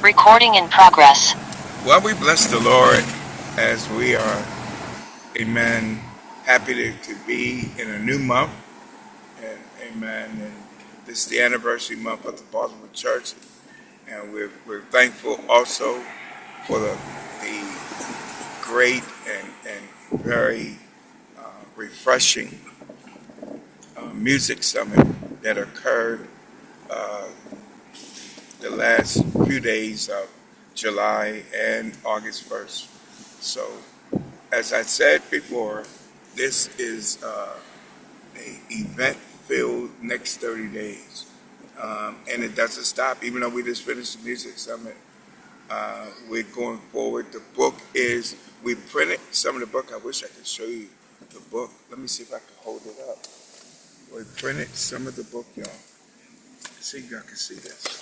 Recording in progress. Well, we bless the Lord as we are, amen, happy to be in a new month, and amen. And this is the anniversary month of the Baltimore Church, and we're thankful also for the great and very refreshing music summit that occurred uh, the last few days of July and August 1st. So, as I said before, this is a event filled next 30 days. And it doesn't stop, even though we just finished the music summit. We're going forward. The book is, we printed some of the book. I wish I could show you the book. Let me see if I can hold it up. We printed some of the book, y'all. See if y'all can see this.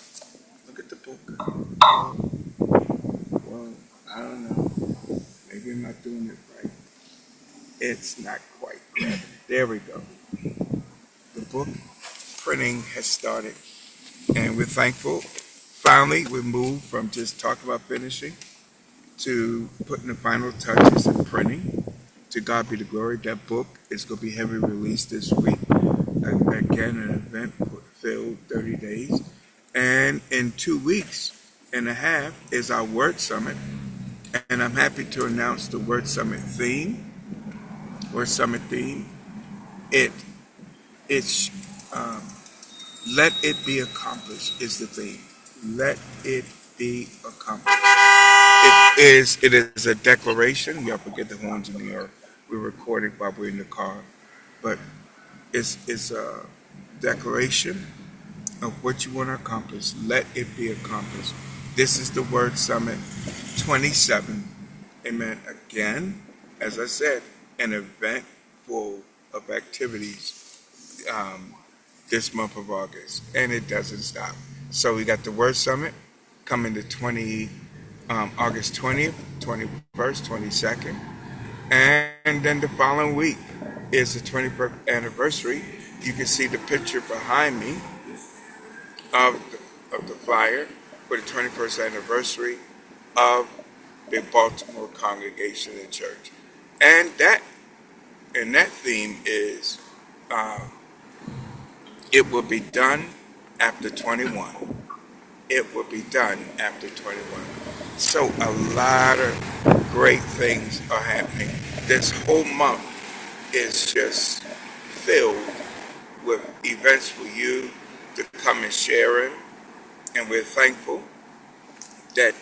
Look at the book. Well, I don't know. Maybe I'm not doing it right. It's not quite right. There we go. The book printing has started, and we're thankful. Finally, we moved from just talking about finishing to putting the final touches and printing. To God be the glory. That book is going to be heavily released this week. Again, an event filled 30 days. And in 2 weeks and a half is our Word Summit. And I'm happy to announce the Word Summit theme. Word Summit theme. It's let it be accomplished is the theme. Let it be accomplished. It is a declaration. Y'all forget the horns in the air. We're recording while we're in the car, but it's a declaration of what you want to accomplish. Let it be accomplished. This is the Word Summit 27. Amen. Again, as I said, an event full of activities this month of August, and it doesn't stop. So we got the Word Summit coming to August 20th, 21st, 22nd, and then the following week is the 21st anniversary. You can see the picture behind me of the flyer for the 21st anniversary of the Baltimore Congregation and Church, and that theme is it will be done after 21. It will be done after 21. So a lot of great things are happening. This whole month is just filled with events for you to come and share in. And we're thankful that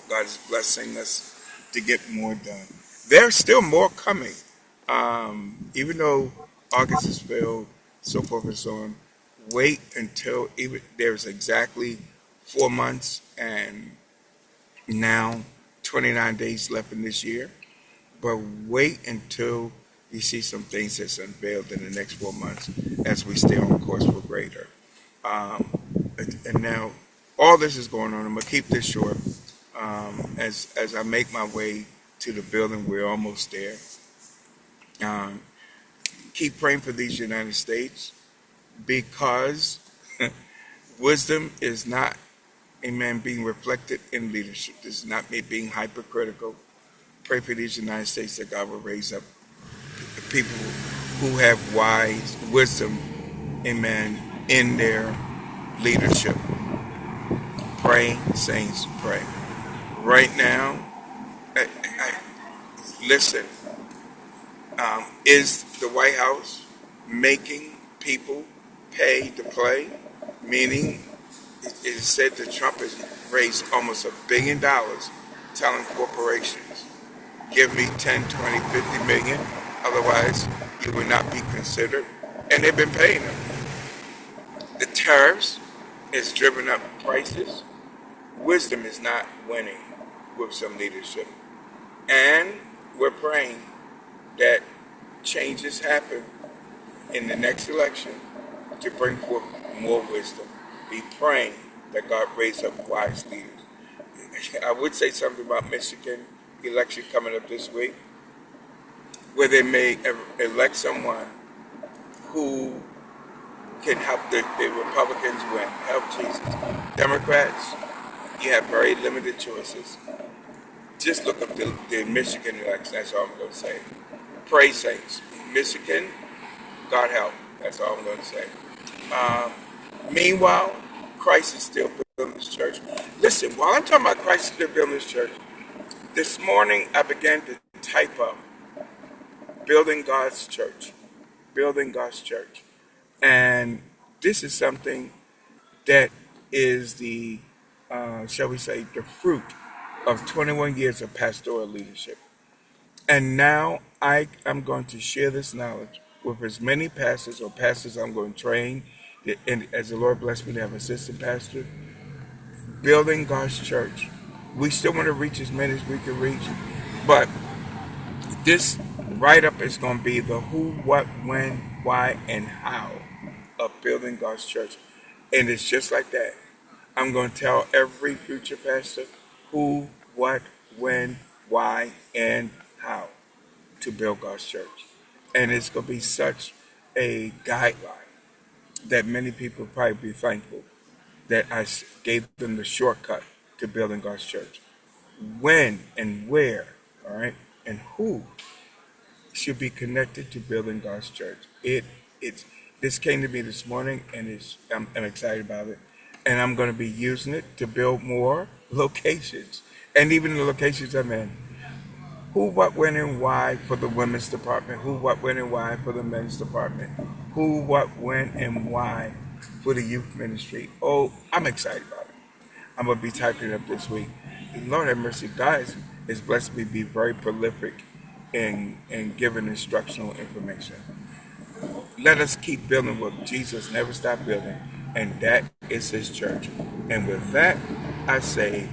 God is blessing us to get more done. There's still more coming. Even though August is filled, so forth and so on, wait until there's exactly 4 months and now 29 days left in this year. But wait until you see some things that's unveiled in the next 4 months as we stay on course for greater. And now all this is going on. I'm going to keep this short. As I make my way to the building, we're almost there. Keep praying for these United States because wisdom is not, amen, being reflected in leadership. This is not me being hypercritical. Pray for these United States that God will raise up people who have wise wisdom, amen, in their leadership. Pray, saints, pray. Right now, listen, is the White House making people pay to play? Meaning, it is said that Trump has raised almost $1 billion telling corporations, give me 10, 20, 50 million, otherwise you will not be considered. And they've been paying them. The tariffs has driven up prices. Wisdom is not winning with some leadership. And we're praying that changes happen in the next election to bring forth more wisdom. Be praying that God raise up wise leaders. I would say something about Michigan election coming up this week, where they may elect someone who can help the Republicans win. Help Jesus. Democrats, You have very limited choices. Just look up the Michigan election. That's all I'm going to say. Pray, saints. Michigan, God help. That's all I'm going to say. Um, Meanwhile, Christ is still building this church. Listen, while I'm talking about Christ is still building this church, this morning I began to type up building God's church, building God's church. And this is something that is the, shall we say, the fruit of 21 years of pastoral leadership. And now I am going to share this knowledge with as many pastors or pastors I'm going to train, and as the Lord bless me to have an assistant pastor, building God's church. We still want to reach as many as we can reach, but this write-up is going to be the who, what, when, why, and how of building God's church. And it's just like that. I'm going to tell every future pastor who, what, when, why, and how to build God's church. And it's going to be such a guideline that many people probably be thankful that I gave them the shortcut to building God's church. When and where, all right, and who should be connected to building God's church. It's this came to me this morning, and I'm excited about it, and I'm going to be using it to build more locations, and even the locations I'm in. Who, what, when, and why for the women's department? Who, what, when, and why for the men's department? Who, what, when, and why for the youth ministry? Oh, I'm excited about it. I'm gonna be typing it up this week. And Lord have mercy, God is blessed me to be very prolific in giving instructional information. Let us keep building what Jesus never stopped building, and that is His church. And with that, I say,